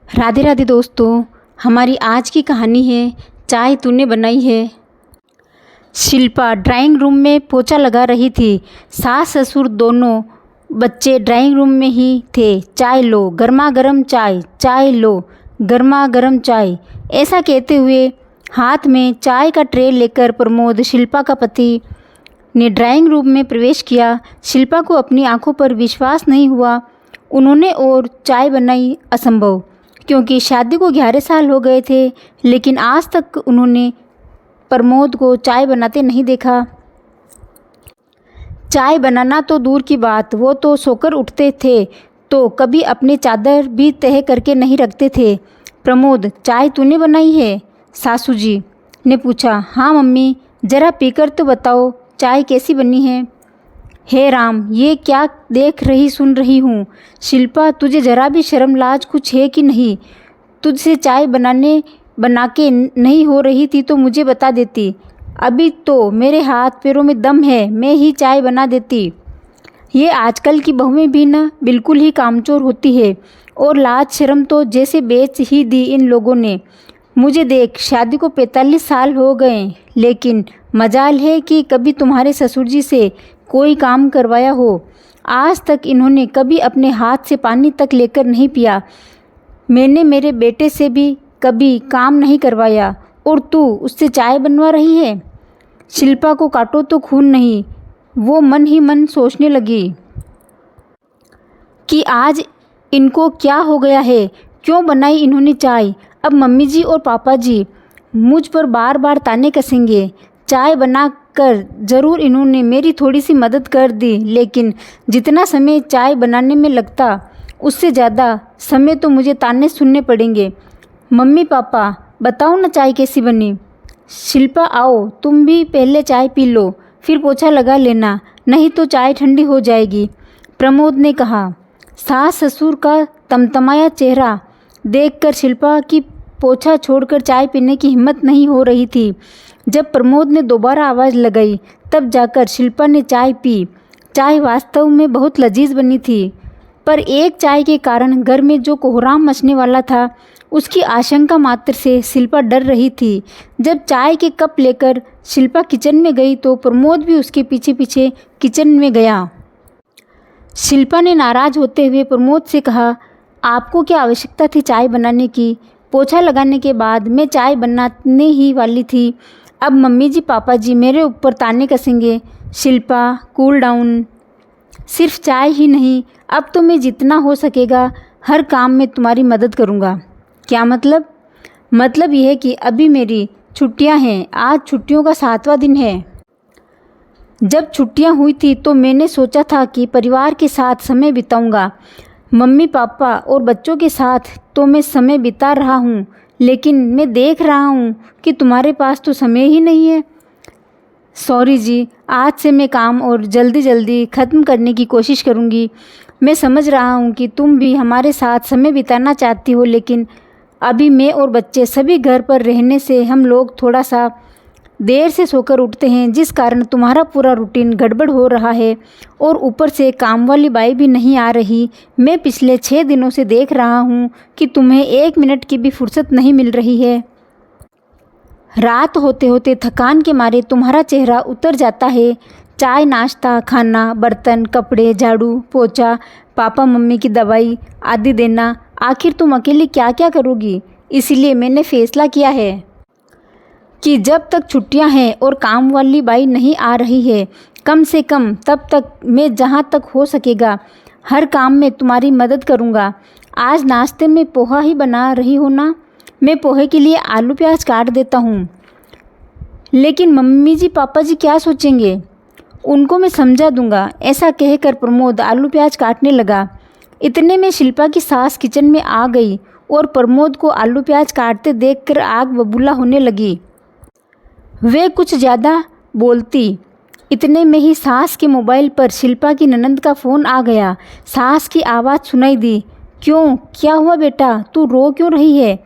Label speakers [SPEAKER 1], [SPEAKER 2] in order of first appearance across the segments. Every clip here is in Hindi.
[SPEAKER 1] राधे राधे दोस्तों, हमारी आज की कहानी है चाय तूने बनाई है। शिल्पा ड्राइंग रूम में पोछा लगा रही थी। सास ससुर दोनों बच्चे ड्राइंग रूम में ही थे। चाय लो, गर्मा गर्म चाय, चाय लो, गर्मा गर्म चाय, ऐसा कहते हुए हाथ में चाय का ट्रे लेकर प्रमोद, शिल्पा का पति, ने ड्राइंग रूम में प्रवेश किया। शिल्पा को अपनी आंखों पर विश्वास नहीं हुआ। उन्होंने और चाय बनाई असंभव, क्योंकि शादी को 11 साल हो गए थे, लेकिन आज तक उन्होंने प्रमोद को चाय बनाते नहीं देखा। चाय बनाना तो दूर की बात, वो तो सोकर उठते थे तो कभी अपनी चादर भी तह करके नहीं रखते थे। प्रमोद, चाय तूने बनाई है? सासू जी ने पूछा। हाँ मम्मी, ज़रा पीकर तो बताओ चाय कैसी बनी है। हे राम, ये क्या देख रही सुन रही हूँ। शिल्पा, तुझे ज़रा भी शर्म लाज कुछ है कि नहीं? तुझसे चाय बना के नहीं हो रही थी तो मुझे बता देती। अभी तो मेरे हाथ पैरों में दम है, मैं ही चाय बना देती। ये आजकल की बहुएं भी ना बिल्कुल ही कामचोर होती है, और लाज शर्म तो जैसे बेच ही दी इन लोगों ने। मुझे देख, शादी को 45 साल हो गए, लेकिन मजाल है कि कभी तुम्हारे ससुर जी से कोई काम करवाया हो। आज तक इन्होंने कभी अपने हाथ से पानी तक लेकर नहीं पिया। मैंने मेरे बेटे से भी कभी काम नहीं करवाया, और तू उससे चाय बनवा रही है। शिल्पा को काटो तो खून नहीं। वो मन ही मन सोचने लगी कि आज इनको क्या हो गया है, क्यों बनाई इन्होंने चाय। अब मम्मी जी और पापा जी मुझ पर बार बार ताने कसेंगे। चाय बना कर ज़रूर इन्होंने मेरी थोड़ी सी मदद कर दी, लेकिन जितना समय चाय बनाने में लगता उससे ज़्यादा समय तो मुझे ताने सुनने पड़ेंगे। मम्मी पापा, बताओ ना चाय कैसी बनी। शिल्पा, आओ तुम भी पहले चाय पी लो, फिर पोछा लगा लेना, नहीं तो चाय ठंडी हो जाएगी, प्रमोद ने कहा। सास ससुर का तमतमाया चेहरा देखकर शिल्पा की पोछा छोड़कर चाय पीने की हिम्मत नहीं हो रही थी। जब प्रमोद ने दोबारा आवाज़ लगाई, तब जाकर शिल्पा ने चाय पी। चाय वास्तव में बहुत लजीज बनी थी, पर एक चाय के कारण घर में जो कोहराम मचने वाला था, उसकी आशंका मात्र से शिल्पा डर रही थी। जब चाय के कप लेकर शिल्पा किचन में गई तो प्रमोद भी उसके पीछे पीछे किचन में गया। शिल्पा ने नाराज़ होते हुए प्रमोद से कहा, आपको क्या आवश्यकता थी चाय बनाने की? पोछा लगाने के बाद मैं चाय बनाने ही वाली थी। अब मम्मी जी पापा जी मेरे ऊपर ताने कसेंगे। Shilpa, cool down. सिर्फ चाय ही नहीं, अब तो मैं जितना हो सकेगा हर काम में तुम्हारी मदद करूँगा। क्या मतलब? मतलब यह है कि अभी मेरी छुट्टियां हैं। आज छुट्टियों का 7वां दिन है। जब छुट्टियां हुई थी तो मैंने सोचा था कि परिवार के साथ समय बिताऊंगा। मम्मी पापा और बच्चों के साथ तो मैं समय बिता रहा हूँ, लेकिन मैं देख रहा हूँ कि तुम्हारे पास तो समय ही नहीं है। सॉरी जी, आज से मैं काम और जल्दी ख़त्म करने की कोशिश करूँगी। मैं समझ रहा हूँ कि तुम भी हमारे साथ समय बिताना चाहती हो, लेकिन अभी मैं और बच्चे सभी घर पर रहने से हम लोग थोड़ा सा देर से सोकर उठते हैं, जिस कारण तुम्हारा पूरा रूटीन गड़बड़ हो रहा है, और ऊपर से काम वाली बाई भी नहीं आ रही। मैं पिछले 6 दिनों से देख रहा हूँ कि तुम्हें 1 मिनट की भी फुर्सत नहीं मिल रही है। रात होते होते थकान के मारे तुम्हारा चेहरा उतर जाता है। चाय, नाश्ता, खाना, बर्तन, कपड़े, झाड़ू, पोछा, पापा मम्मी की दवाई आदि देना, आखिर तुम अकेली क्या क्या करोगी? इसलिए मैंने फैसला किया है कि जब तक छुट्टियां हैं और काम वाली बाई नहीं आ रही है, कम से कम तब तक मैं जहां तक हो सकेगा हर काम में तुम्हारी मदद करूंगा। आज नाश्ते में पोहा ही बना रही हो ना? मैं पोहे के लिए आलू प्याज काट देता हूँ। लेकिन मम्मी जी पापा जी क्या सोचेंगे? उनको मैं समझा दूंगा। ऐसा कहकर प्रमोद आलू प्याज काटने लगा। इतने में शिल्पा की सास किचन में आ गई और प्रमोद को आलू प्याज काटते देखकर आग बबूला होने लगी। वे कुछ ज़्यादा बोलती। इतने में ही सास के मोबाइल पर शिल्पा की ननंद का फ़ोन आ गया। सास की आवाज़ सुनाई दी। क्यों, क्या हुआ बेटा, तू रो क्यों रही है?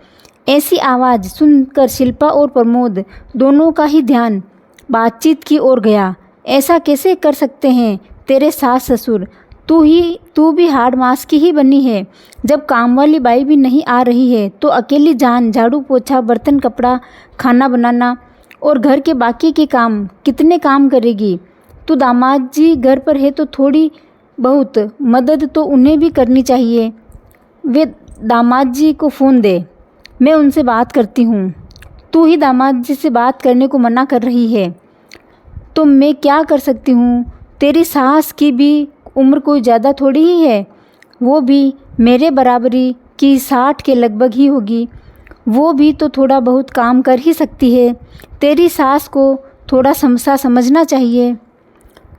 [SPEAKER 1] ऐसी आवाज़ सुनकर शिल्पा और प्रमोद दोनों का ही ध्यान बातचीत की ओर गया। ऐसा कैसे कर सकते हैं तेरे सास ससुर? तू भी हाड़ मास की ही बनी है। जब काम वाली बाई भी नहीं आ रही है तो अकेली जान झाड़ू पोछा, बर्तन कपड़ा, खाना बनाना और घर के बाकी के काम कितने काम करेगी। तू दामाद जी घर पर है तो थोड़ी बहुत मदद तो उन्हें भी करनी चाहिए। वे दामाद जी को फ़ोन दे, मैं उनसे बात करती हूँ। तू ही दामाद जी से बात करने को मना कर रही है तो मैं क्या कर सकती हूँ। तेरी सास की भी उम्र कोई ज़्यादा थोड़ी ही है, वो भी मेरे बराबरी की 60 के लगभग ही होगी। वो भी तो थोड़ा बहुत काम कर ही सकती है। तेरी सास को थोड़ा समझना चाहिए।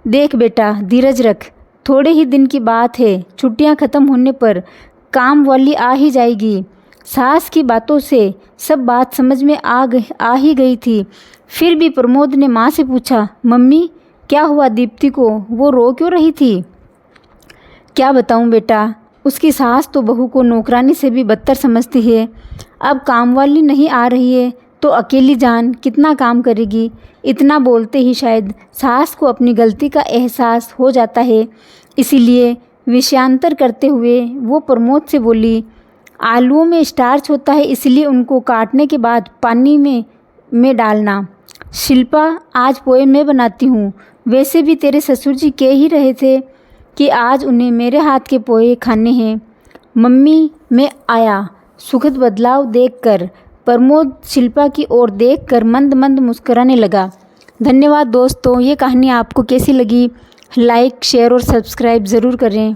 [SPEAKER 1] देख बेटा, धीरज रख, थोड़े ही दिन की बात है। छुट्टियां ख़त्म होने पर काम वाली आ ही जाएगी। सास की बातों से सब बात समझ में आ ही गई थी। फिर भी प्रमोद ने माँ से पूछा, मम्मी क्या हुआ दीप्ति को, वो रो क्यों रही थी। क्या बताऊं बेटा, उसकी सास तो बहू को नौकरानी से भी बदतर समझती है। अब काम वाली नहीं आ रही है तो अकेली जान कितना काम करेगी। इतना बोलते ही शायद सास को अपनी गलती का एहसास हो जाता है। इसीलिए विषयांतर करते हुए वो प्रमोद से बोली, आलूओं में स्टार्च होता है, इसलिए उनको काटने के बाद पानी में डालना। शिल्पा, आज पोहे मैं बनाती हूँ। वैसे भी तेरे ससुर जी कह ही रहे थे कि आज उन्हें मेरे हाथ के पोहे खाने हैं। मम्मी मैं आया। सुखद बदलाव देखकर प्रमोद शिल्पा की ओर देखकर मंद मंद मुस्कुराने लगा। धन्यवाद दोस्तों, ये कहानी आपको कैसी लगी? लाइक, शेयर और सब्सक्राइब ज़रूर करें।